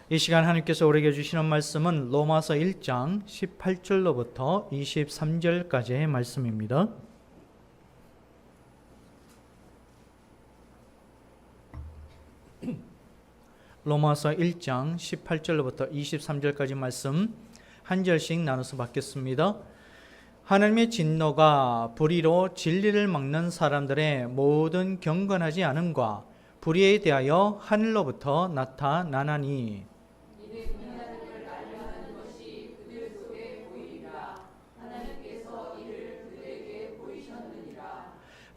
이 시간 하나님께서 우리에게 주시는 말씀은 로마서 1장 18절로부터 23절까지의 말씀입니다. 로마서 1장 18절로부터 23절까지 말씀 한 절씩 나눠서 받겠습니다. 하나님의 진노가 불의로 진리를 막는 사람들의 모든 경건하지 않음과 불의에 대하여 하늘로부터 나타나나니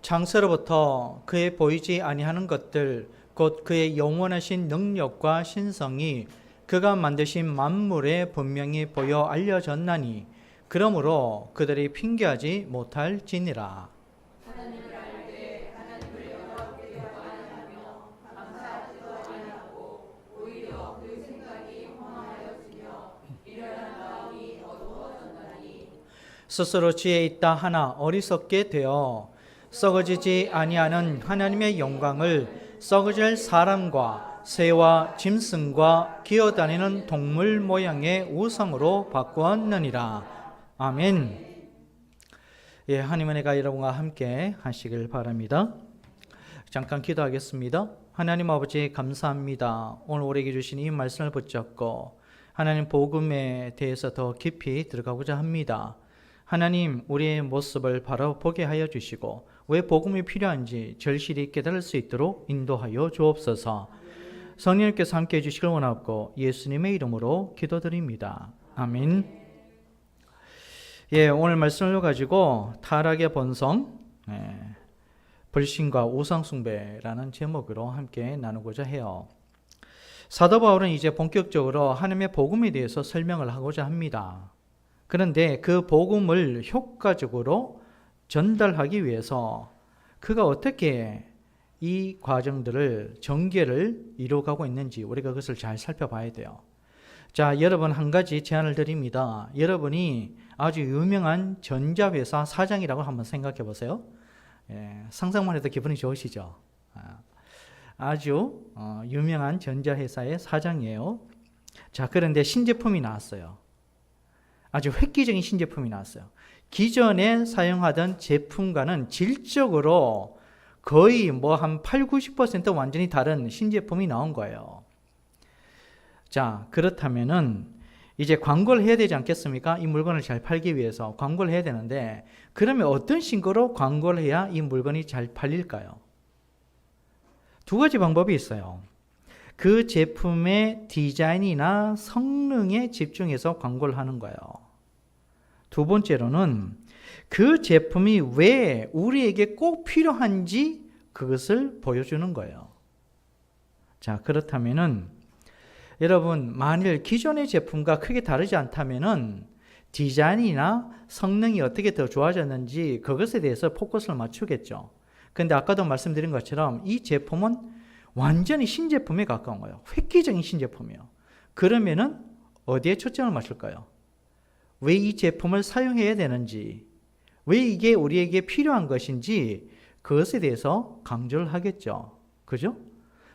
창세로부터 그의 보이지 아니하는 것들 곧 그의 영원하신 능력과 신성이 그가 만드신 만물에 분명히 보여 알려졌나니 그러므로 그들이 핑계하지 못할지니라. 스스로 지혜 있다 하나 어리석게 되어 썩어지지 아니하는 하나님의 영광을 썩어질 사람과 새와 짐승과 기어다니는 동물 모양의 우상으로 바꾸었느니라. 아멘. 예, 하나님의 은혜가 여러분과 함께 하시길 바랍니다. 잠깐 기도하겠습니다. 하나님 아버지 감사합니다. 오늘 우리에게 주신 이 말씀을 붙잡고 하나님 복음에 대해서 더 깊이 들어가고자 합니다. 하나님 우리의 모습을 바라보게 하여 주시고 왜 복음이 필요한지 절실히 깨달을 수 있도록 인도하여 주옵소서. 성령님께서 함께해 주시길 원하고 예수님의 이름으로 기도드립니다. 아멘. 예, 오늘 말씀을 가지고 타락의 본성, 불신과 우상숭배라는 제목으로 함께 나누고자 해요. 사도 바울은 이제 본격적으로 하나님의 복음에 대해서 설명을 하고자 합니다. 그런데 그 복음을 효과적으로 전달하기 위해서 그가 어떻게 이 과정들을 전개를 이루어가고 있는지 우리가 그것을 잘 살펴봐야 돼요. 자, 여러분 한 가지 제안을 드립니다. 여러분이 아주 유명한 전자회사 사장이라고 한번 생각해 보세요. 상상만 해도 기분이 좋으시죠? 아주 유명한 전자회사의 사장이에요. 자, 그런데 신제품이 나왔어요. 아주 획기적인 신제품이 나왔어요. 기존에 사용하던 제품과는 질적으로 거의 한 80-90% 완전히 다른 신제품이 나온 거예요. 자, 그렇다면은 이제 광고를 해야 되지 않겠습니까? 이 물건을 잘 팔기 위해서 광고를 해야 되는데 그러면 어떤 식으로 광고를 해야 이 물건이 잘 팔릴까요? 두 가지 방법이 있어요. 그 제품의 디자인이나 성능에 집중해서 광고를 하는 거예요. 두 번째로는 그 제품이 왜 우리에게 꼭 필요한지 그것을 보여주는 거예요. 자, 그렇다면은 여러분 만일 기존의 제품과 크게 다르지 않다면은 디자인이나 성능이 어떻게 더 좋아졌는지 그것에 대해서 포커스를 맞추겠죠. 근데 아까도 말씀드린 것처럼 이 제품은 완전히 신제품에 가까운 거예요. 획기적인 신제품이에요. 그러면은 어디에 초점을 맞출까요? 왜 이 제품을 사용해야 되는지, 왜 이게 우리에게 필요한 것인지 그것에 대해서 강조를 하겠죠. 그죠?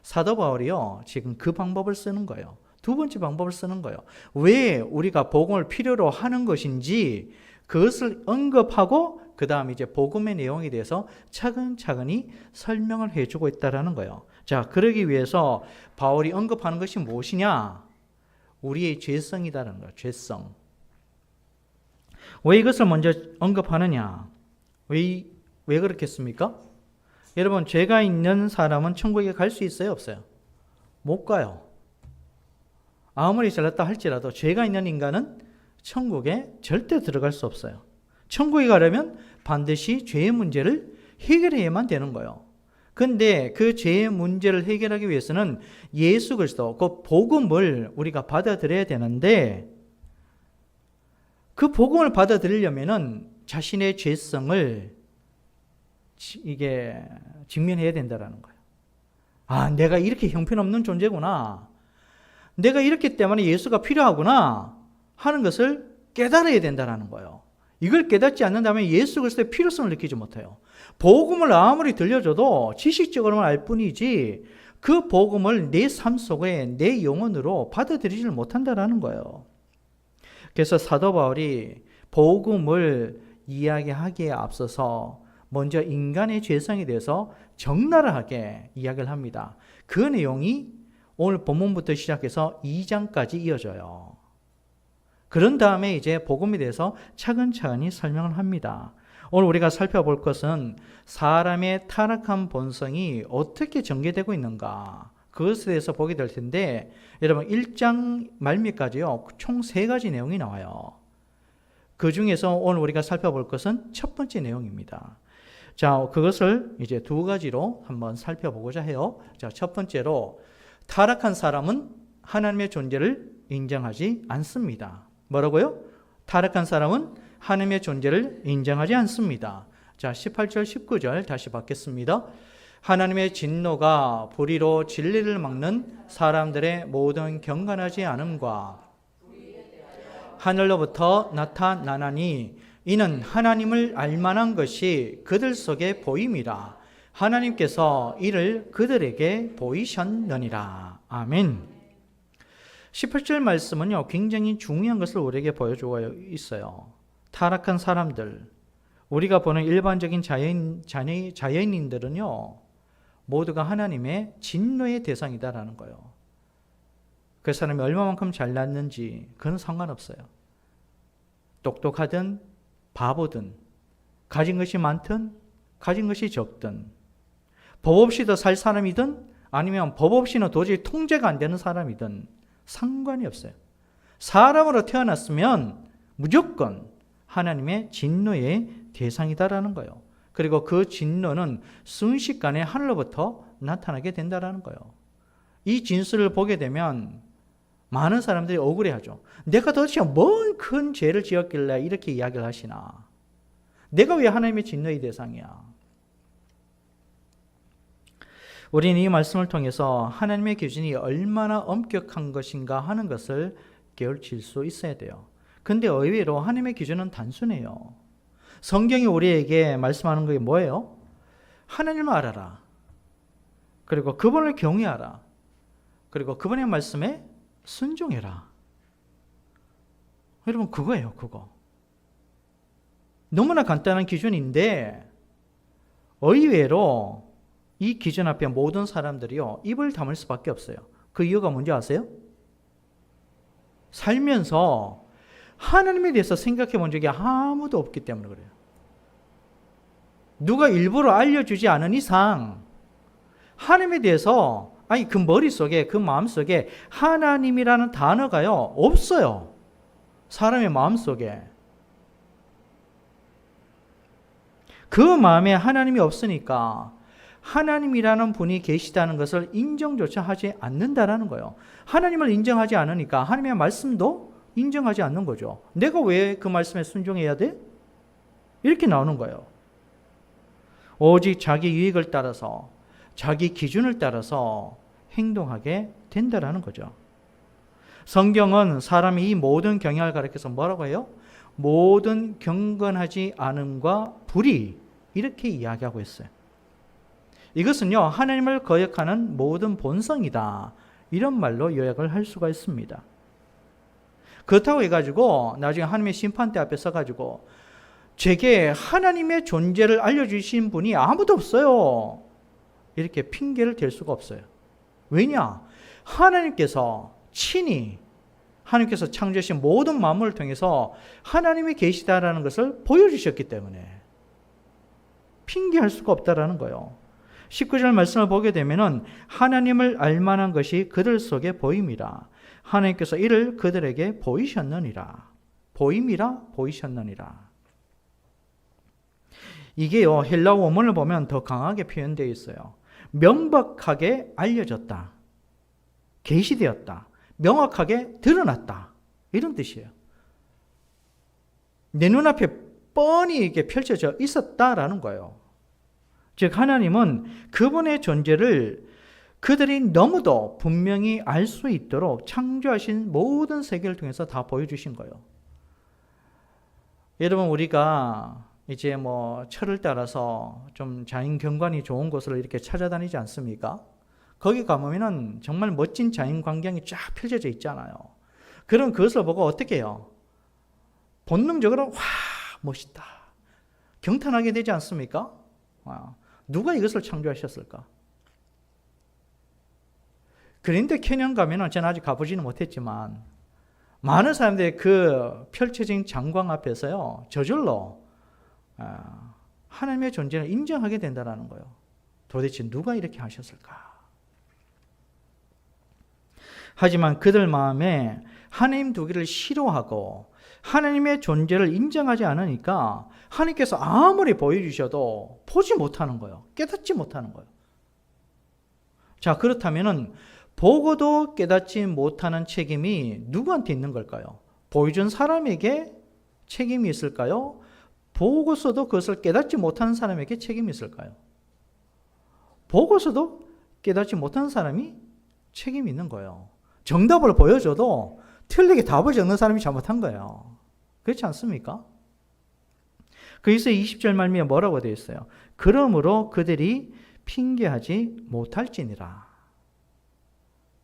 사도 바울이요, 지금 그 방법을 쓰는 거예요. 두 번째 방법을 쓰는 거예요. 왜 우리가 복음을 필요로 하는 것인지 그것을 언급하고 그 다음 이제 복음의 내용에 대해서 차근차근히 설명을 해주고 있다는 거예요. 자, 그러기 위해서 바울이 언급하는 것이 무엇이냐? 우리의 죄성이다라는 거예요. 죄성. 왜 이것을 먼저 언급하느냐? 왜 그렇겠습니까? 여러분, 죄가 있는 사람은 천국에 갈 수 있어요? 없어요? 못 가요. 아무리 잘났다 할지라도 죄가 있는 인간은 천국에 절대 들어갈 수 없어요. 천국에 가려면 반드시 죄의 문제를 해결해야만 되는 거예요. 근데 그 죄의 문제를 해결하기 위해서는 예수 그리스도, 그 복음을 우리가 받아들여야 되는데 그 복음을 받아들이려면은 자신의 죄성을 이게 직면해야 된다라는 거예요. 아, 내가 이렇게 형편없는 존재구나. 내가 이렇기 때문에 예수가 필요하구나 하는 것을 깨달아야 된다라는 거예요. 이걸 깨닫지 않는다면 예수 그리스도의 필요성을 느끼지 못해요. 복음을 아무리 들려줘도 지식적으로만 알 뿐이지 그 복음을 내 삶 속에 내 영혼으로 받아들이지를 못한다라는 거예요. 그래서 사도 바울이 복음을 이야기하기에 앞서서 먼저 인간의 죄성에 대해서 적나라하게 이야기를 합니다. 그 내용이 오늘 본문부터 시작해서 2장까지 이어져요. 그런 다음에 이제 복음에 대해서 차근차근히 설명을 합니다. 오늘 우리가 살펴볼 것은 사람의 타락한 본성이 어떻게 전개되고 있는가, 그것에 대해서 보게 될 텐데, 여러분 1장 말미까지요 총 3가지 내용이 나와요. 그 중에서 오늘 우리가 살펴볼 것은 첫 번째 내용입니다. 자, 그것을 이제 2가지로 한번 살펴보고자 해요. 자, 첫 번째로 타락한 사람은 하나님의 존재를 인정하지 않습니다. 뭐라고요? 타락한 사람은 하나님의 존재를 인정하지 않습니다. 자, 18절 19절 다시 받겠습니다. 하나님의 진노가 불의로 진리를 막는 사람들의 모든 경건하지 않음과 하늘로부터 나타나나니 이는 하나님을 알만한 것이 그들 속에 보임이라. 하나님께서 이를 그들에게 보이셨느니라. 아멘. 18절 말씀은요 굉장히 중요한 것을 우리에게 보여주고 있어요. 타락한 사람들, 우리가 보는 일반적인 자연인들은요 모두가 하나님의 진노의 대상이다라는 거예요. 그 사람이 얼마만큼 잘났는지 그건 상관없어요. 똑똑하든 바보든 가진 것이 많든 가진 것이 적든 법 없이 더 살 사람이든 아니면 법 없이는 도저히 통제가 안 되는 사람이든 상관이 없어요. 사람으로 태어났으면 무조건 하나님의 진노의 대상이다라는 거예요. 그리고 그 진노는 순식간에 하늘로부터 나타나게 된다라는 거예요. 이 진술을 보게 되면 많은 사람들이 억울해하죠. 내가 도대체 뭔 큰 죄를 지었길래 이렇게 이야기를 하시나? 내가 왜 하나님의 진노의 대상이야? 우리는 이 말씀을 통해서 하나님의 기준이 얼마나 엄격한 것인가 하는 것을 깨우칠 수 있어야 돼요. 근데 의외로 하나님의 기준은 단순해요. 성경이 우리에게 말씀하는 게 뭐예요? 하나님을 알아라. 그리고 그분을 경외하라. 그리고 그분의 말씀에 순종해라. 여러분 그거예요, 그거. 너무나 간단한 기준인데 의외로 이 기준 앞에 모든 사람들이요 입을 다물 수밖에 없어요. 그 이유가 뭔지 아세요? 살면서 하나님에 대해서 생각해 본 적이 아무도 없기 때문에 그래요. 누가 일부러 알려주지 않은 이상 하나님에 대해서 그 머릿속에 그 마음속에 하나님이라는 단어가요 없어요. 사람의 마음속에. 그 마음에 하나님이 없으니까 하나님이라는 분이 계시다는 것을 인정조차 하지 않는다라는 거예요. 하나님을 인정하지 않으니까 하나님의 말씀도 인정하지 않는 거죠. 내가 왜 그 말씀에 순종해야 돼? 이렇게 나오는 거예요. 오직 자기 유익을 따라서 자기 기준을 따라서 행동하게 된다라는 거죠. 성경은 사람이 이 모든 경향을 가리켜서 뭐라고 해요? 모든 경건하지 않음과 불의, 이렇게 이야기하고 있어요. 이것은요 하나님을 거역하는 모든 본성이다, 이런 말로 요약을 할 수가 있습니다. 그렇다고 해가지고 나중에 하나님의 심판대 앞에 서가지고 제게 하나님의 존재를 알려주신 분이 아무도 없어요, 이렇게 핑계를 댈 수가 없어요. 왜냐? 하나님께서 친히 하나님께서 창조하신 모든 만물을 통해서 하나님이 계시다라는 것을 보여주셨기 때문에 핑계할 수가 없다라는 거예요. 19절 말씀을 보게 되면은 하나님을 알만한 것이 그들 속에 보임이라. 하나님께서 이를 그들에게 보이셨느니라. 보임이라, 보이셨느니라. 이게요 헬라어 원문을 보면 더 강하게 표현되어 있어요. 명백하게 알려졌다, 계시되었다, 명확하게 드러났다, 이런 뜻이에요. 내 눈앞에 뻔히 이렇게 펼쳐져 있었다라는 거예요. 즉 하나님은 그분의 존재를 그들이 너무도 분명히 알 수 있도록 창조하신 모든 세계를 통해서 다 보여주신 거예요. 여러분 우리가 이제 철을 따라서 좀 자연 경관이 좋은 곳을 이렇게 찾아다니지 않습니까? 거기 가보면은 정말 멋진 자연 광경이 쫙 펼쳐져 있잖아요. 그럼 그것을 보고 어떻게 해요? 본능적으로 와, 멋있다. 경탄하게 되지 않습니까? 누가 이것을 창조하셨을까? 그랜드 캐년 가면은 저는 아직 가보지는 못했지만 많은 사람들이 그 펼쳐진 장광 앞에서요, 저절로 하나님의 존재를 인정하게 된다는 거예요. 도대체 누가 이렇게 하셨을까? 하지만 그들 마음에 하나님 두기를 싫어하고 하나님의 존재를 인정하지 않으니까 하나님께서 아무리 보여주셔도 보지 못하는 거예요. 깨닫지 못하는 거예요. 자, 그렇다면은 보고도 깨닫지 못하는 책임이 누구한테 있는 걸까요? 보여준 사람에게 책임이 있을까요? 보고서도 그것을 깨닫지 못하는 사람에게 책임이 있을까요? 보고서도 깨닫지 못하는 사람이 책임이 있는 거예요. 정답을 보여줘도 틀리게 답을 적는 사람이 잘못한 거예요. 그렇지 않습니까? 그래서 20절 말미에 뭐라고 되어 있어요? 그러므로 그들이 핑계하지 못할지니라.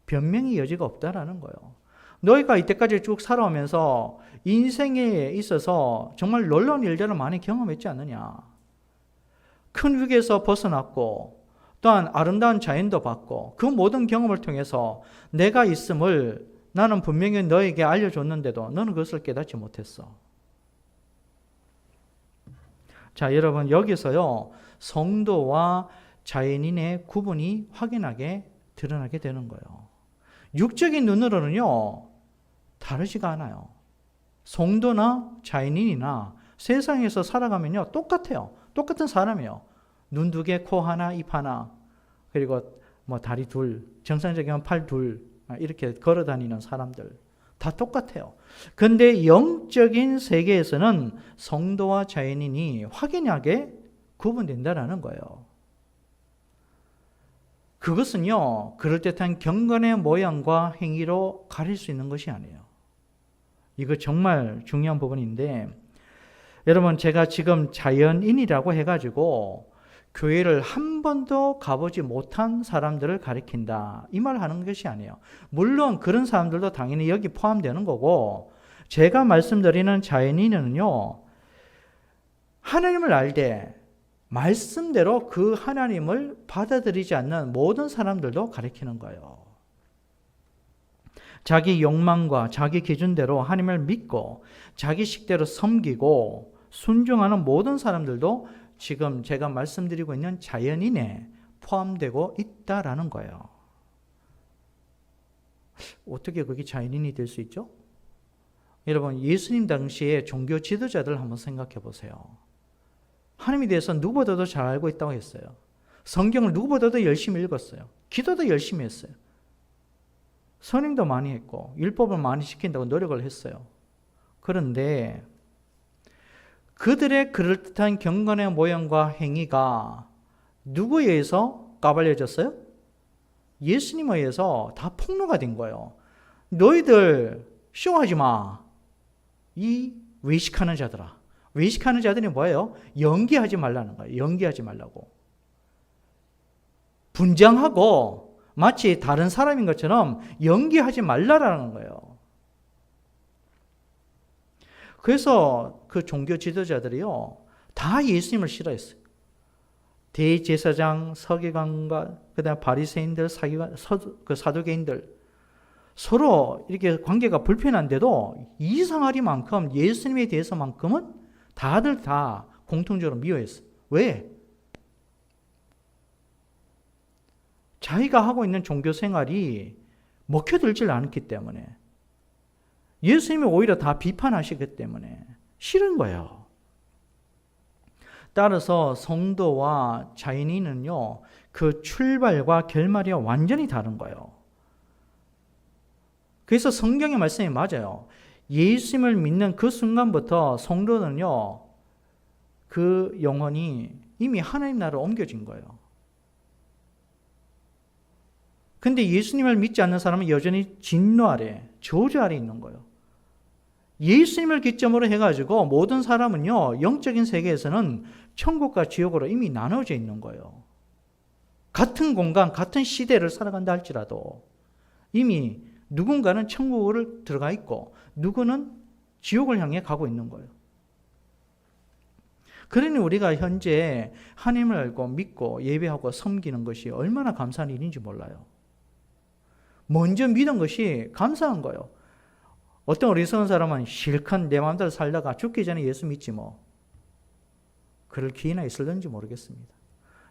변명의 여지가 없다라는 거예요. 너희가 이때까지 쭉 살아오면서 인생에 있어서 정말 놀라운 일들을 많이 경험했지 않느냐. 큰 위기에서 벗어났고 또한 아름다운 자연도 봤고 그 모든 경험을 통해서 내가 있음을 나는 분명히 너에게 알려줬는데도 너는 그것을 깨닫지 못했어. 자, 여러분 여기서요 성도와 자연인의 구분이 확연하게 드러나게 되는 거예요. 육적인 눈으로는요 다르지가 않아요. 성도나 자연인이나 세상에서 살아가면요 똑같아요. 똑같은 사람이에요. 눈 두 개, 코 하나, 입 하나, 그리고 뭐 다리 둘, 정상적이면 팔 둘, 이렇게 걸어 다니는 사람들 다 똑같아요. 그런데 영적인 세계에서는 성도와 자연인이 확연하게 구분된다는 거예요. 그것은요 그럴듯한 경건의 모양과 행위로 가릴 수 있는 것이 아니에요. 이거 정말 중요한 부분인데, 여러분 제가 지금 자연인이라고 해가지고 교회를 한 번도 가보지 못한 사람들을 가리킨다 이 말 하는 것이 아니에요. 물론 그런 사람들도 당연히 여기 포함되는 거고, 제가 말씀드리는 자연인은요 하나님을 알되 말씀대로 그 하나님을 받아들이지 않는 모든 사람들도 가리키는 거예요. 자기 욕망과 자기 기준대로 하나님을 믿고 자기 식대로 섬기고 순종하는 모든 사람들도 지금 제가 말씀드리고 있는 자연인에 포함되고 있다라는 거예요. 어떻게 그게 자연인이 될 수 있죠? 여러분 예수님 당시에 종교 지도자들 한번 생각해 보세요. 하나님에 대해서 누구보다도 잘 알고 있다고 했어요. 성경을 누구보다도 열심히 읽었어요. 기도도 열심히 했어요. 선행도 많이 했고 율법을 많이 지킨다고 노력을 했어요. 그런데 그들의 그럴듯한 경건의 모양과 행위가 누구에 의해서 까발려졌어요? 예수님에 의해서 다 폭로가 된 거예요. 너희들 쇼하지 마. 이 외식하는 자들아. 외식하는 자들이 뭐예요? 연기하지 말라는 거예요. 연기하지 말라고. 분장하고 마치 다른 사람인 것처럼 연기하지 말라라는 거예요. 그래서 그 종교 지도자들이요 다 예수님을 싫어했어요. 대제사장, 서기관과 그다음 바리새인들, 사두개인들 서로 이렇게 관계가 불편한데도 이상하리만큼 예수님에 대해서만큼은 다들 다 공통적으로 미워했어요. 왜? 자기가 하고 있는 종교 생활이 먹혀들질 않기 때문에, 예수님이 오히려 다 비판하시기 때문에 싫은 거예요. 따라서 성도와 자연인은요 그 출발과 결말이 완전히 다른 거예요. 그래서 성경의 말씀이 맞아요. 예수님을 믿는 그 순간부터 성도는요 그 영혼이 이미 하나님 나라로 옮겨진 거예요. 근데 예수님을 믿지 않는 사람은 여전히 진노 아래, 저주 아래 있는 거예요. 예수님을 기점으로 해가지고 모든 사람은요 영적인 세계에서는 천국과 지옥으로 이미 나눠져 있는 거예요. 같은 공간, 같은 시대를 살아간다 할지라도 이미 누군가는 천국을 들어가 있고 누구는 지옥을 향해 가고 있는 거예요. 그러니 우리가 현재 하나님을 알고 믿고 예배하고 섬기는 것이 얼마나 감사한 일인지 몰라요. 먼저 믿은 것이 감사한 거예요. 어떤 어리석은 사람은 실컷 내 마음대로 살다가 죽기 전에 예수 믿지 뭐. 그럴 기회나 있을는지 모르겠습니다.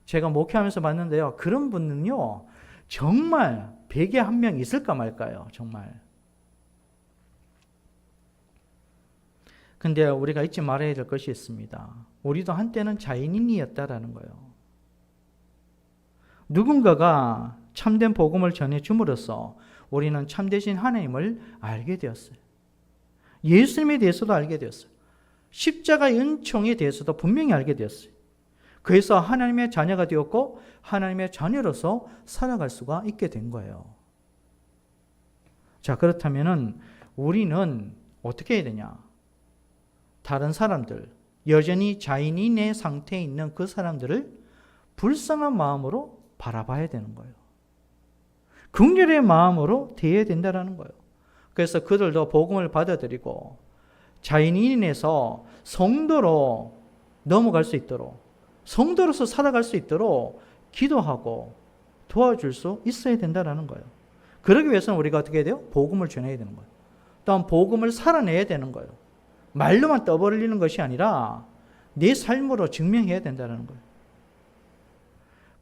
제가 목회하면서 봤는데요. 그런 분은요. 정말 100에 1명 있을까 말까요. 정말. 근데 우리가 잊지 말아야 될 것이 있습니다. 우리도 한때는 자연인이었다라는 거예요. 누군가가 참된 복음을 전해 줌으로써 우리는 참되신 하나님을 알게 되었어요. 예수님에 대해서도 알게 되었어요. 십자가의 은총에 대해서도 분명히 알게 되었어요. 그래서 하나님의 자녀가 되었고 하나님의 자녀로서 살아갈 수가 있게 된 거예요. 자, 그렇다면은 우리는 어떻게 해야 되냐? 다른 사람들, 여전히 자인인의 상태에 있는 그 사람들을 불쌍한 마음으로 바라봐야 되는 거예요. 긍휼의 마음으로 대해야 된다는 거예요. 그래서 그들도 복음을 받아들이고 자인인에서 성도로 넘어갈 수 있도록, 성도로서 살아갈 수 있도록 기도하고 도와줄 수 있어야 된다는 거예요. 그러기 위해서는 우리가 어떻게 해야 돼요? 복음을 전해야 되는 거예요. 또한 복음을 살아내야 되는 거예요. 말로만 떠벌리는 것이 아니라 내 삶으로 증명해야 된다는 거예요.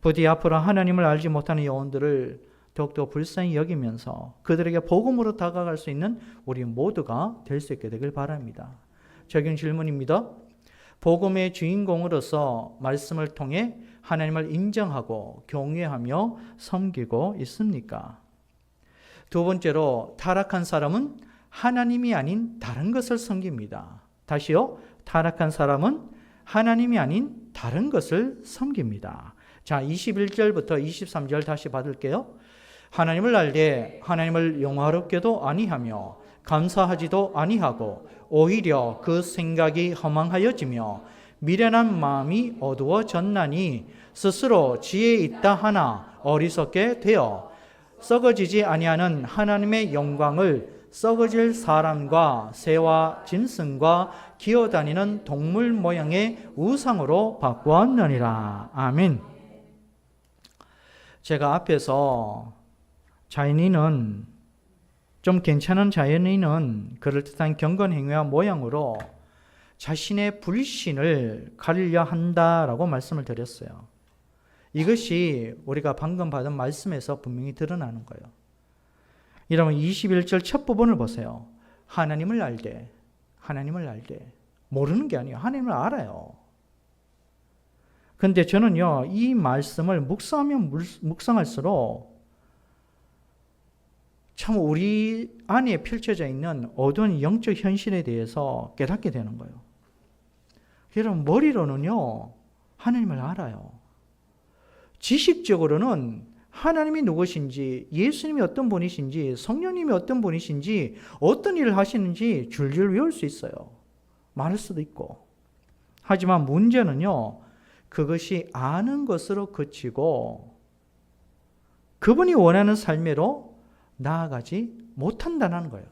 부디 앞으로 하나님을 알지 못하는 영혼들을 더욱더 불쌍히 여기면서 그들에게 복음으로 다가갈 수 있는 우리 모두가 될 수 있게 되길 바랍니다. 적용 질문입니다. 복음의 주인공으로서 말씀을 통해 하나님을 인정하고 경외하며 섬기고 있습니까? 두 번째로 타락한 사람은 하나님이 아닌 다른 것을 섬깁니다. 다시요. 타락한 사람은 하나님이 아닌 다른 것을 섬깁니다. 자, 21절부터 23절 다시 받을게요. 하나님을 알되 하나님을 영화롭게도 아니하며 감사하지도 아니하고 오히려 그 생각이 허망하여지며 미련한 마음이 어두워졌나니 스스로 지혜 있다 하나 어리석게 되어 썩어지지 아니하는 하나님의 영광을 썩어질 사람과 새와 짐승과 기어다니는 동물 모양의 우상으로 바꾸었느니라. 아멘. 제가 앞에서 자연인은 좀 괜찮은 자연인은 그럴듯한 경건 행위와 모양으로 자신의 불신을 가리려 한다라고 말씀을 드렸어요. 이것이 우리가 방금 받은 말씀에서 분명히 드러나는 거예요. 여러분 21절 첫 부분을 보세요. 하나님을 알되 모르는 게 아니에요. 하나님을 알아요. 근데 저는요 이 말씀을 묵상하면 묵상할수록 참 우리 안에 펼쳐져 있는 어두운 영적 현실에 대해서 깨닫게 되는 거예요. 여러분 머리로는요 하나님을 알아요. 지식적으로는 하나님이 누구신지, 예수님이 어떤 분이신지, 성령님이 어떤 분이신지, 어떤 일을 하시는지 줄줄 외울 수 있어요. 말할 수도 있고. 하지만 문제는요, 그것이 아는 것으로 그치고 그분이 원하는 삶으로 나아가지 못한다는 거예요.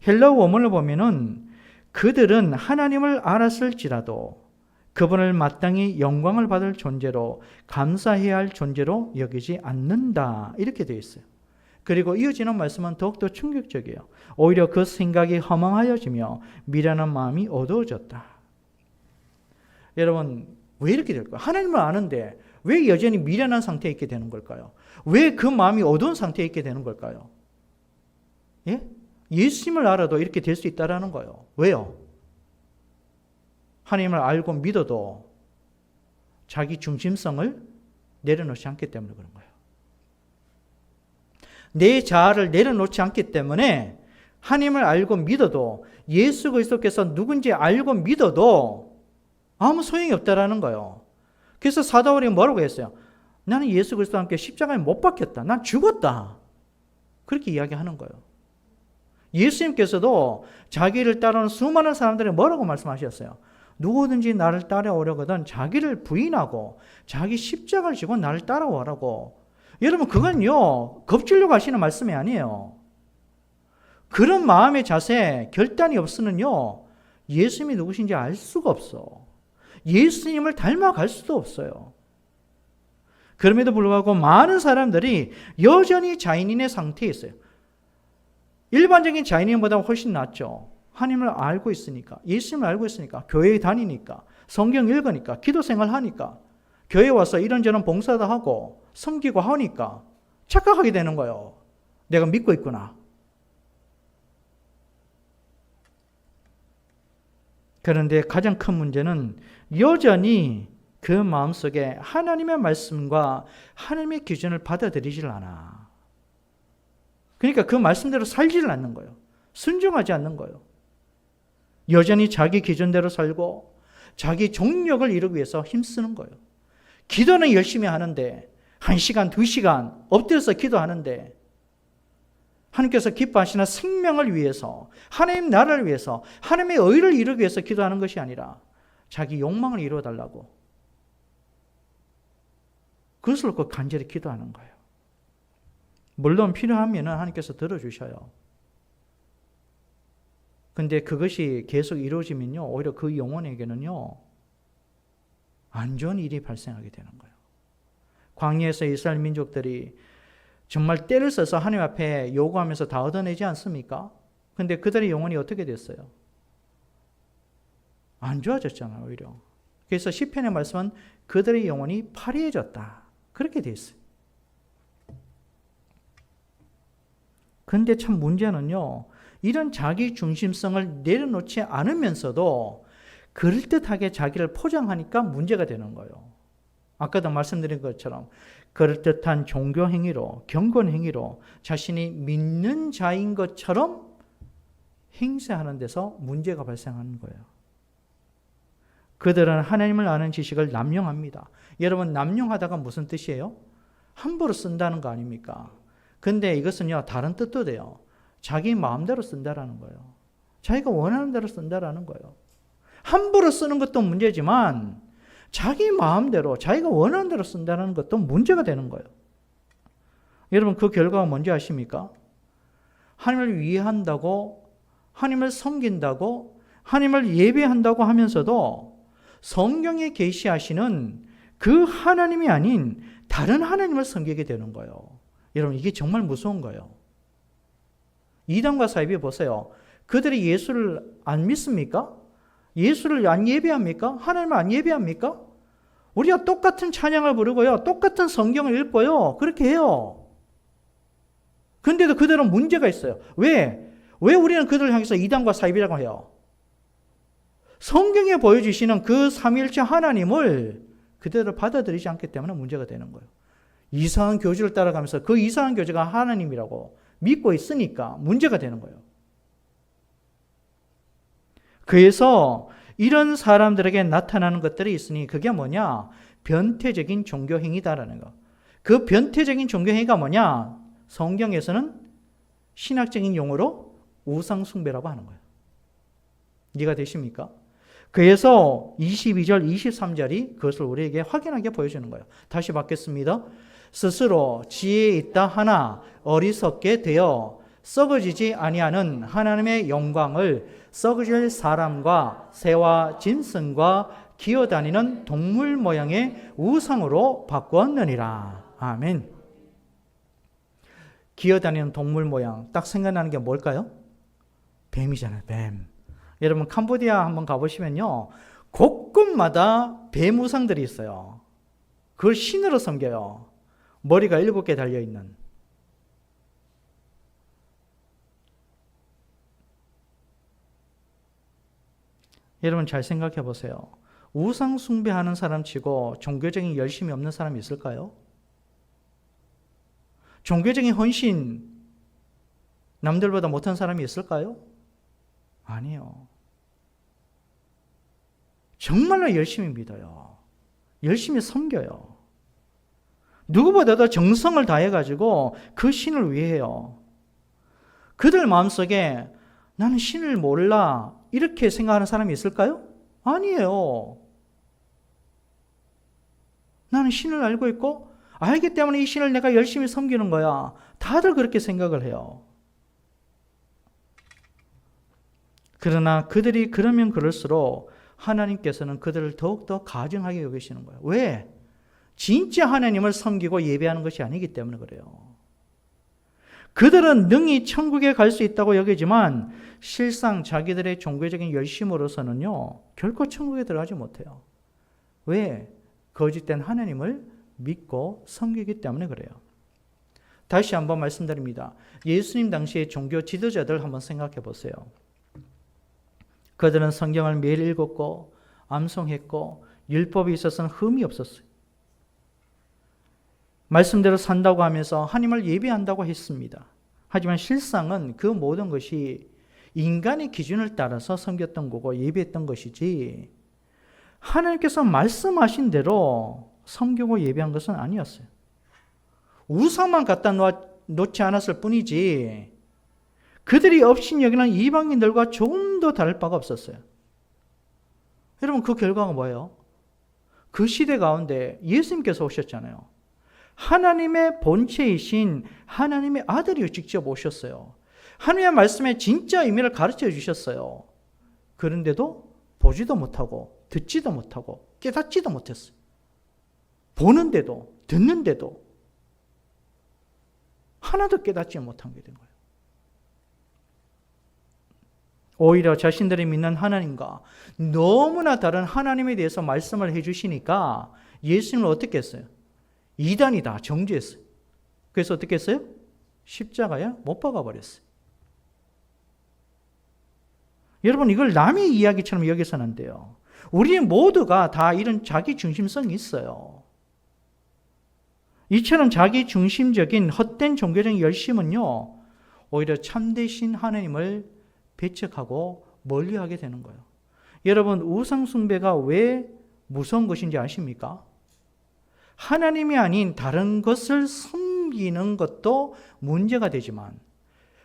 헬라어 원문을 보면은 그들은 하나님을 알았을지라도 그분을 마땅히 영광을 받을 존재로 감사해야 할 존재로 여기지 않는다. 이렇게 되어 있어요. 그리고 이어지는 말씀은 더욱더 충격적이에요. 오히려 그 생각이 허망하여지며 미련한 마음이 어두워졌다. 여러분 왜 이렇게 될까요? 하나님을 아는데 왜 여전히 미련한 상태에 있게 되는 걸까요? 왜 그 마음이 어두운 상태에 있게 되는 걸까요? 예? 예수님을 알아도 이렇게 될 수 있다는 거예요. 왜요? 하나님을 알고 믿어도 자기 중심성을 내려놓지 않기 때문에 그런 거예요. 내 자아를 내려놓지 않기 때문에 하나님을 알고 믿어도 예수 그리스도께서 누군지 알고 믿어도 아무 소용이 없다라는 거예요. 그래서 사도 바울이 뭐라고 했어요? 나는 예수 그리스도와 함께 십자가에 못 박혔다. 난 죽었다. 그렇게 이야기하는 거예요. 예수님께서도 자기를 따르는 수많은 사람들이 뭐라고 말씀하셨어요? 누구든지 나를 따라오려거든 자기를 부인하고 자기 십자가를 지고 나를 따라오라고. 여러분, 그건요, 겁주려고 하시는 말씀이 아니에요. 그런 마음의 자세, 결단이 없으면요, 예수님이 누구신지 알 수가 없어. 예수님을 닮아갈 수도 없어요. 그럼에도 불구하고 많은 사람들이 여전히 자인인의 상태에 있어요. 일반적인 자인인보다 훨씬 낫죠. 하나님을 알고 있으니까, 예수님을 알고 있으니까, 교회에 다니니까, 성경 읽으니까, 기도 생활하니까, 교회에 와서 이런저런 봉사도 하고 섬기고 하니까 착각하게 되는 거예요. 내가 믿고 있구나. 그런데 가장 큰 문제는 여전히 그 마음속에 하나님의 말씀과 하나님의 기준을 받아들이질 않아. 그러니까 그 말씀대로 살지를 않는 거예요. 순종하지 않는 거예요. 여전히 자기 기준대로 살고 자기 종력을 이루기 위해서 힘쓰는 거예요. 기도는 열심히 하는데 1시간, 2시간 엎드려서 기도하는데 하나님께서 기뻐하시는 생명을 위해서, 하나님 나라를 위해서, 하나님의 의를 이루기 위해서 기도하는 것이 아니라 자기 욕망을 이루어달라고 그것을 놓고 간절히 기도하는 거예요. 물론 필요하면 하나님께서 들어주셔요. 근데 그것이 계속 이루어지면요, 오히려 그 영혼에게는요, 안 좋은 일이 발생하게 되는 거예요. 광야에서 이스라엘 민족들이 정말 때를 써서 하나님 앞에 요구하면서 다 얻어내지 않습니까? 근데 그들의 영혼이 어떻게 됐어요? 안 좋아졌잖아요, 오히려. 그래서 시편의 말씀은 그들의 영혼이 파리해졌다. 그렇게 돼 있어요. 근데 참 문제는요, 이런 자기 중심성을 내려놓지 않으면서도 그럴듯하게 자기를 포장하니까 문제가 되는 거예요. 아까도 말씀드린 것처럼 그럴듯한 종교 행위로, 경건 행위로 자신이 믿는 자인 것처럼 행세하는 데서 문제가 발생하는 거예요. 그들은 하나님을 아는 지식을 남용합니다. 여러분, 남용하다가 무슨 뜻이에요? 함부로 쓴다는 거 아닙니까? 근데 이것은요, 다른 뜻도 돼요. 자기 마음대로 쓴다라는 거예요. 자기가 원하는 대로 쓴다라는 거예요. 함부로 쓰는 것도 문제지만 자기 마음대로, 자기가 원하는 대로 쓴다는 것도 문제가 되는 거예요. 여러분, 그 결과가 뭔지 아십니까? 하나님을 위한다고, 하나님을 섬긴다고, 하나님을 예배한다고 하면서도 성경에 계시하시는 그 하나님이 아닌 다른 하나님을 섬기게 되는 거예요. 여러분, 이게 정말 무서운 거예요. 이단과 사이비 보세요. 그들이 예수를 안 믿습니까? 예수를 안 예배합니까? 하나님을 안 예배합니까? 우리가 똑같은 찬양을 부르고요, 똑같은 성경을 읽고요, 그렇게 해요. 그런데도 그들은 문제가 있어요. 왜 우리는 그들을 향해서 이단과 사이비라고 해요? 성경에 보여주시는 그 삼위일체 하나님을 그대로 받아들이지 않기 때문에 문제가 되는 거예요. 이상한 교주를 따라가면서 그 이상한 교주가 하나님이라고 믿고 있으니까 문제가 되는 거예요. 그래서 이런 사람들에게 나타나는 것들이 있으니 그게 뭐냐? 변태적인 종교행위다라는 거. 그 변태적인 종교행위가 뭐냐? 성경에서는 신학적인 용어로 우상숭배라고 하는 거예요. 이해가 되십니까? 그래서 22절, 23절이 그것을 우리에게 확인하게 보여주는 거예요. 다시 받겠습니다. 스스로 지혜 있다 하나 어리석게 되어 썩어지지 아니하는 하나님의 영광을 썩어질 사람과 새와 짐승과 기어다니는 동물 모양의 우상으로 바꾸었느니라. 아멘. 기어다니는 동물 모양, 딱 생각나는 게 뭘까요? 뱀이잖아요, 뱀. 여러분, 캄보디아 한번 가보시면요, 곳곳마다 뱀 우상들이 있어요. 그걸 신으로 섬겨요. 머리가 7개 달려있는. 여러분, 잘 생각해 보세요. 우상 숭배하는 사람 치고 종교적인 열심이 없는 사람이 있을까요? 종교적인 헌신 남들보다 못한 사람이 있을까요? 아니요. 정말로 열심히 믿어요. 열심히 섬겨요. 누구보다도 정성을 다해가지고 그 신을 위해요. 그들 마음속에 나는 신을 몰라 이렇게 생각하는 사람이 있을까요? 아니에요. 나는 신을 알고 있고 알기 때문에 이 신을 내가 열심히 섬기는 거야. 다들 그렇게 생각을 해요. 그러나 그들이 그러면 그럴수록 하나님께서는 그들을 더욱더 가증하게 여기시는 거예요. 왜? 진짜 하나님을 섬기고 예배하는 것이 아니기 때문에 그래요. 그들은 능히 천국에 갈 수 있다고 여기지만 실상 자기들의 종교적인 열심으로서는요, 결코 천국에 들어가지 못해요. 왜? 거짓된 하나님을 믿고 섬기기 때문에 그래요. 다시 한번 말씀드립니다. 예수님 당시의 종교 지도자들 한번 생각해 보세요. 그들은 성경을 매일 읽었고 암송했고 율법에 있어서는 흠이 없었어요. 말씀대로 산다고 하면서 하나님을 예배한다고 했습니다. 하지만 실상은 그 모든 것이 인간의 기준을 따라서 섬겼던 거고 예배했던 것이지 하나님께서 말씀하신 대로 섬기고 예배한 것은 아니었어요. 우상만 갖다 놓지 않았을 뿐이지 그들이 업신 여기는 이방인들과 조금 더 다를 바가 없었어요. 여러분 그 결과가 뭐예요? 그 시대 가운데 예수님께서 오셨잖아요. 하나님의 본체이신 하나님의 아들이 직접 오셨어요. 하나님의 말씀의 진짜 의미를 가르쳐 주셨어요. 그런데도 보지도 못하고 듣지도 못하고 깨닫지도 못했어요. 보는데도 듣는데도 하나도 깨닫지 못한 게 된 거예요. 오히려 자신들이 믿는 하나님과 너무나 다른 하나님에 대해서 말씀을 해주시니까 예수님을 어떻게 했어요? 이단이다 정죄했어요. 그래서 어떻게 했어요? 십자가에 못 박아버렸어요. 여러분 이걸 남의 이야기처럼 여기서는 안 돼요. 우리 모두가 다 이런 자기 중심성이 있어요. 이처럼 자기 중심적인 헛된 종교적인 열심은요, 오히려 참되신 하나님을 배척하고 멀리하게 되는 거예요. 여러분 우상 숭배가 왜 무서운 것인지 아십니까? 하나님이 아닌 다른 것을 섬기는 것도 문제가 되지만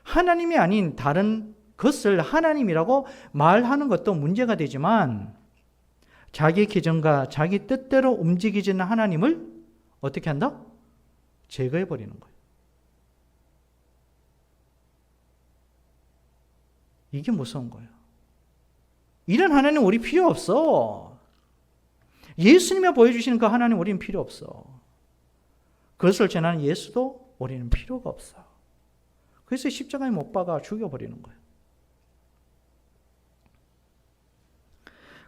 하나님이 아닌 다른 것을 하나님이라고 말하는 것도 문제가 되지만 자기 기준과 자기 뜻대로 움직이지는 하나님을 어떻게 한다? 제거해버리는 거예요. 이게 무서운 거예요. 이런 하나님 우리 필요 없어. 예수님이 보여주시는 그 하나님 우리는 필요 없어. 그것을 전하는 예수도 우리는 필요가 없어. 그래서 십자가에 못 박아 죽여버리는 거예요.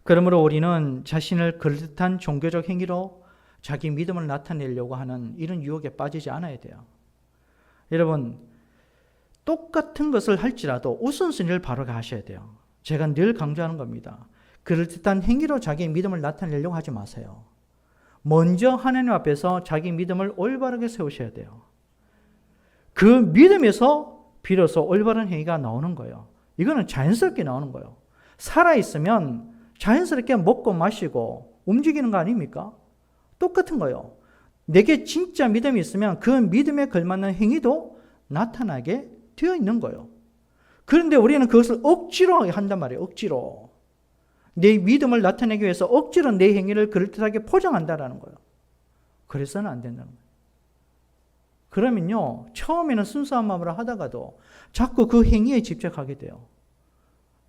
그러므로 우리는 자신을 그럴듯한 종교적 행위로 자기 믿음을 나타내려고 하는 이런 유혹에 빠지지 않아야 돼요. 여러분 똑같은 것을 할지라도 우선순위를 바로 가셔야 돼요. 제가 늘 강조하는 겁니다. 그럴듯한 행위로 자기 믿음을 나타내려고 하지 마세요. 먼저 하나님 앞에서 자기 믿음을 올바르게 세우셔야 돼요. 그 믿음에서 비로소 올바른 행위가 나오는 거예요. 이거는 자연스럽게 나오는 거예요. 살아있으면 자연스럽게 먹고 마시고 움직이는 거 아닙니까? 똑같은 거예요. 내게 진짜 믿음이 있으면 그 믿음에 걸맞는 행위도 나타나게 되어 있는 거예요. 그런데 우리는 그것을 억지로 한단 말이에요. 억지로. 내 믿음을 나타내기 위해서 억지로 내 행위를 그럴듯하게 포장한다라는 거예요. 그래서는 안 된다는 거예요. 그러면요, 처음에는 순수한 마음으로 하다가도 자꾸 그 행위에 집착하게 돼요.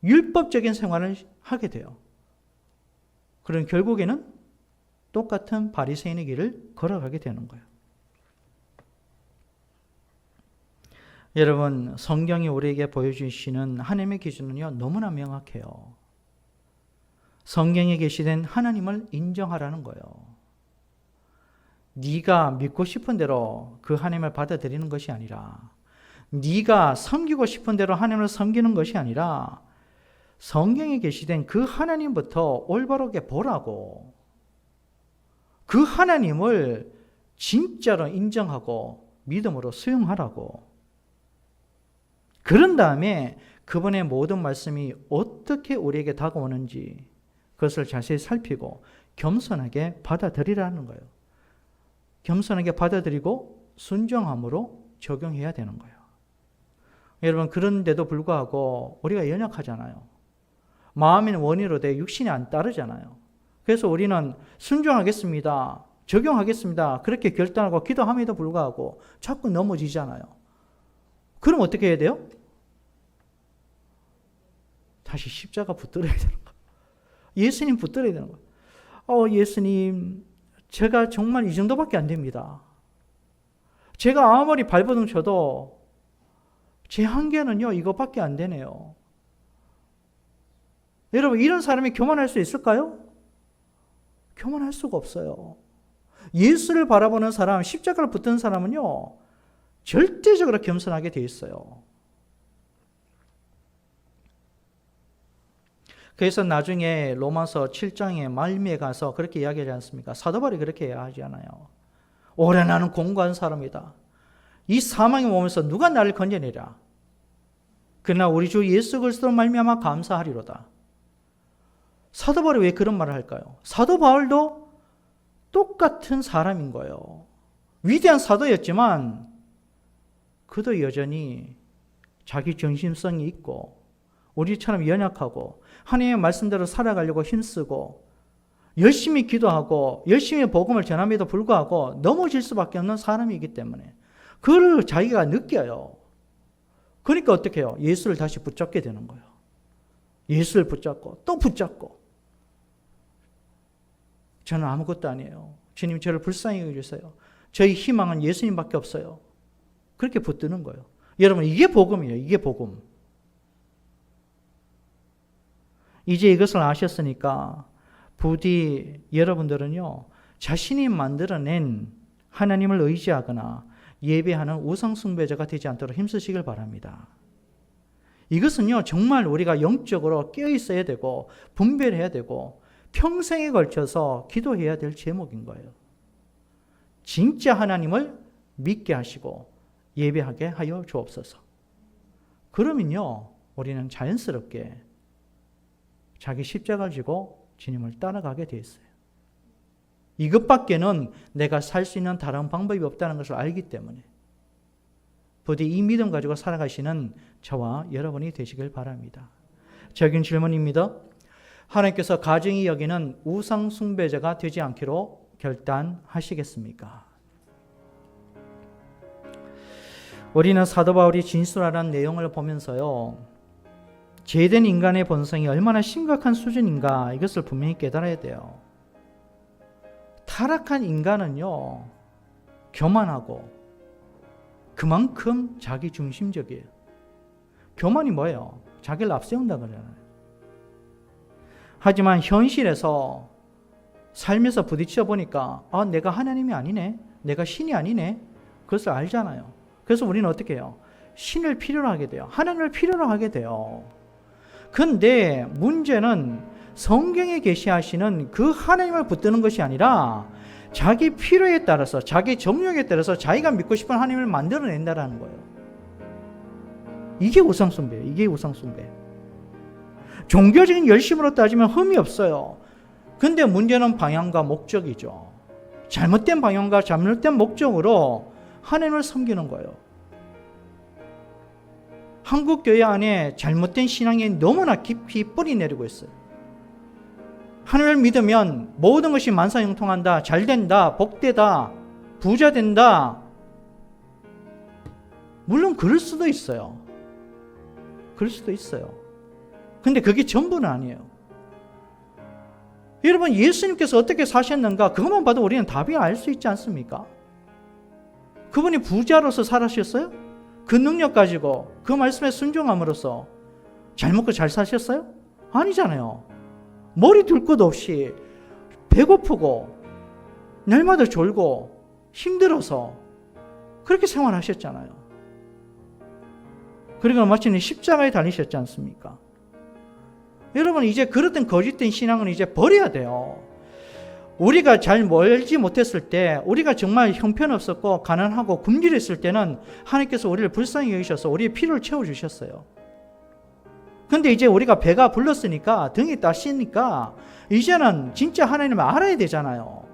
율법적인 생활을 하게 돼요. 그럼 결국에는 똑같은 바리새인의 길을 걸어가게 되는 거예요. 여러분, 성경이 우리에게 보여주시는 하나님의 기준은요, 너무나 명확해요. 성경에 계시된 하나님을 인정하라는 거예요. 네가 믿고 싶은 대로 그 하나님을 받아들이는 것이 아니라, 네가 섬기고 싶은 대로 하나님을 섬기는 것이 아니라 성경에 계시된 그 하나님부터 올바르게 보라고, 그 하나님을 진짜로 인정하고 믿음으로 수용하라고. 그런 다음에 그분의 모든 말씀이 어떻게 우리에게 다가오는지 그것을 자세히 살피고 겸손하게 받아들이라는 거예요. 겸손하게 받아들이고 순종함으로 적용해야 되는 거예요. 여러분, 그런데도 불구하고 우리가 연약하잖아요. 마음의 원의로 돼 육신이 안 따르잖아요. 그래서 우리는 순종하겠습니다, 적용하겠습니다, 그렇게 결단하고 기도함에도 불구하고 자꾸 넘어지잖아요. 그럼 어떻게 해야 돼요? 다시 십자가 붙들어야 되는 거예요. 예수님 붙들어야 되는 거예요. 예수님, 제가 정말 이 정도밖에 안 됩니다. 제가 아무리 발버둥 쳐도 제 한계는요, 이것밖에 안 되네요. 여러분, 이런 사람이 교만할 수 있을까요? 교만할 수가 없어요. 예수를 바라보는 사람, 십자가를 붙든 사람은요, 절대적으로 겸손하게 돼 있어요. 그래서 나중에 로마서 7장의 말미에 가서 그렇게 이야기하지 않습니까? 사도 바울이 그렇게 이야기하지 않아요. 오래 나는 공고한 사람이다. 이 사망의 몸에서 누가 나를 건져내랴. 그러나 우리 주 예수 그리스도로 말미암아 감사하리로다. 사도 바울이 왜 그런 말을 할까요? 사도 바울도 똑같은 사람인 거예요. 위대한 사도였지만 그도 여전히 자기 정신성이 있고 우리처럼 연약하고 하나님의 말씀대로 살아가려고 힘쓰고 열심히 기도하고 열심히 복음을 전함에도 불구하고 넘어질 수밖에 없는 사람이기 때문에 그걸 자기가 느껴요. 그러니까 어떻게 해요? 예수를 다시 붙잡게 되는 거예요. 예수를 붙잡고 또 붙잡고, 저는 아무것도 아니에요, 주님 저를 불쌍히 여겨주세요, 저희 희망은 예수님밖에 없어요. 그렇게 붙드는 거예요. 여러분, 이게 복음이에요. 이게 복음. 이제 이것을 아셨으니까 부디 여러분들은요, 자신이 만들어낸 하나님을 의지하거나 예배하는 우상숭배자가 되지 않도록 힘쓰시길 바랍니다. 이것은요, 정말 우리가 영적으로 깨어있어야 되고 분별해야 되고 평생에 걸쳐서 기도해야 될 제목인 거예요. 진짜 하나님을 믿게 하시고 예배하게 하여 주옵소서. 그러면요, 우리는 자연스럽게 자기 십자가를 지고 주님을 따라가게 돼 있어요. 이것밖에는 내가 살 수 있는 다른 방법이 없다는 것을 알기 때문에 부디 이 믿음 가지고 살아가시는 저와 여러분이 되시길 바랍니다. 적인 질문입니다. 하나님께서 가정이 여기는 우상 숭배자가 되지 않기로 결단하시겠습니까? 우리는 사도 바울이 진술하라는 내용을 보면서요, 죄된 인간의 본성이 얼마나 심각한 수준인가 이것을 분명히 깨달아야 돼요. 타락한 인간은요, 교만하고 그만큼 자기중심적이에요. 교만이 뭐예요? 자기를 앞세운다 그러잖아요. 하지만 현실에서 삶에서 부딪혀 보니까 내가 하나님이 아니네, 내가 신이 아니네, 그것을 알잖아요. 그래서 우리는 어떻게 해요? 신을 필요로 하게 돼요. 하나님을 필요로 하게 돼요. 근데 문제는 성경에 계시하시는 그 하나님을 붙드는 것이 아니라 자기 필요에 따라서, 자기 정욕에 따라서 자기가 믿고 싶은 하나님을 만들어낸다라는 거예요. 이게 우상숭배예요. 이게 우상숭배. 종교적인 열심으로 따지면 흠이 없어요. 근데 문제는 방향과 목적이죠. 잘못된 방향과 잘못된 목적으로 하나님을 섬기는 거예요. 한국 교회 안에 잘못된 신앙이 너무나 깊이 뿌리 내리고 있어요. 하나님을 믿으면 모든 것이 만사형통한다, 잘된다, 복되다, 부자된다. 물론 그럴 수도 있어요. 그럴 수도 있어요. 근데 그게 전부는 아니에요. 여러분, 예수님께서 어떻게 사셨는가 그것만 봐도 우리는 답이 알 수 있지 않습니까? 그분이 부자로서 살아셨어요? 그 능력 가지고 그 말씀에 순종함으로써 잘 먹고 잘 사셨어요? 아니잖아요. 머리 둘 것 없이 배고프고 날마다 졸고 힘들어서 그렇게 생활하셨잖아요. 그리고 마침내 십자가에 달리셨지 않습니까? 여러분, 이제 그렇던 거짓된 신앙은 이제 버려야 돼요. 우리가 잘 멀지 못했을 때, 우리가 정말 형편없었고 가난하고 굶주렸을 때는 하나님께서 우리를 불쌍히 여기셔서 우리의 필요를 채워주셨어요. 근데 이제 우리가 배가 불렀으니까, 등이 따시니까 이제는 진짜 하나님을 알아야 되잖아요.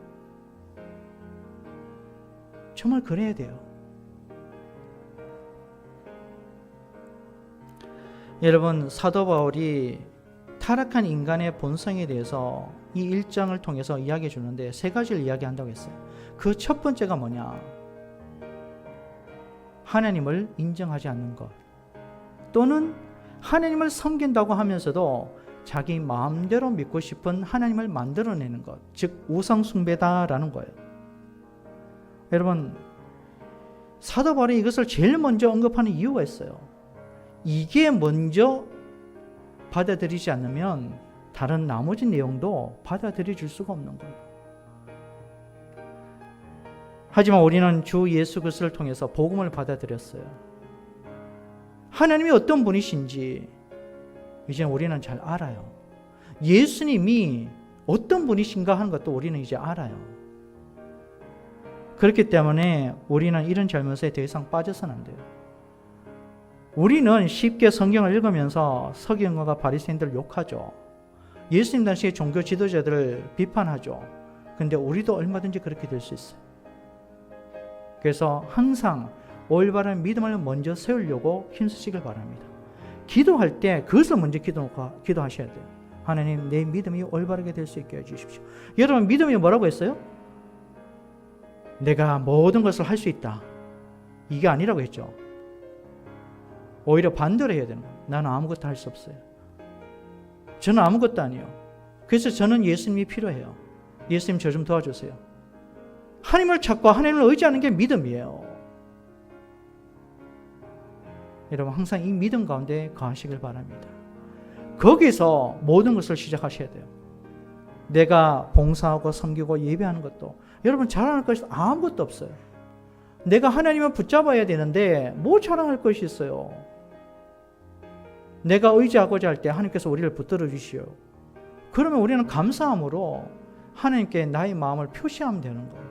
정말 그래야 돼요. 여러분, 사도 바울이 타락한 인간의 본성에 대해서 이 1장을 통해서 이야기해 주는데 3가지를 이야기한다고 했어요. 그 첫 번째가 뭐냐? 하나님을 인정하지 않는 것, 또는 하나님을 섬긴다고 하면서도 자기 마음대로 믿고 싶은 하나님을 만들어내는 것, 즉 우상숭배다라는 거예요. 여러분, 사도 바울이 이것을 제일 먼저 언급하는 이유가 있어요. 이게 먼저 받아들이지 않으면 다른 나머지 내용도 받아들여질 수가 없는 거예요. 하지만 우리는 주 예수 그리스도를 통해서 복음을 받아들였어요. 하나님이 어떤 분이신지 이제 우리는 잘 알아요. 예수님이 어떤 분이신가 하는 것도 우리는 이제 알아요. 그렇기 때문에 우리는 이런 잘못에 더 이상 빠져서는 안 돼요. 우리는 쉽게 성경을 읽으면서 서기관과 바리새인들을 욕하죠. 예수님 당시의 종교 지도자들을 비판하죠. 근데 우리도 얼마든지 그렇게 될 수 있어요. 그래서 항상 올바른 믿음을 먼저 세우려고 힘쓰시길 바랍니다. 기도할 때 그것을 먼저 기도하셔야 돼요. 하나님, 내 믿음이 올바르게 될 수 있게 해주십시오. 여러분, 믿음이 뭐라고 했어요? 내가 모든 것을 할 수 있다. 이게 아니라고 했죠. 오히려 반대로 해야 되는 거예요. 나는 아무것도 할 수 없어요. 저는 아무것도 아니에요. 그래서 저는 예수님이 필요해요. 예수님, 저 좀 도와주세요. 하나님을 찾고 하나님을 의지하는 게 믿음이에요. 여러분, 항상 이 믿음 가운데 거하시길 바랍니다. 거기서 모든 것을 시작하셔야 돼요. 내가 봉사하고 섬기고 예배하는 것도, 여러분, 자랑할 것이 아무것도 없어요. 내가 하나님을 붙잡아야 되는데 뭐 자랑할 것이 있어요? 내가 의지하고자 할 때 하나님께서 우리를 붙들어 주시오. 그러면 우리는 감사함으로 하나님께 나의 마음을 표시하면 되는 거예요.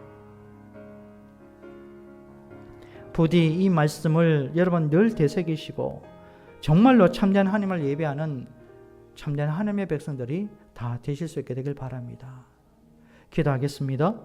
부디 이 말씀을 여러분 늘 되새기시고 정말로 참된 하나님을 예배하는 참된 하나님의 백성들이 다 되실 수 있게 되길 바랍니다. 기도하겠습니다.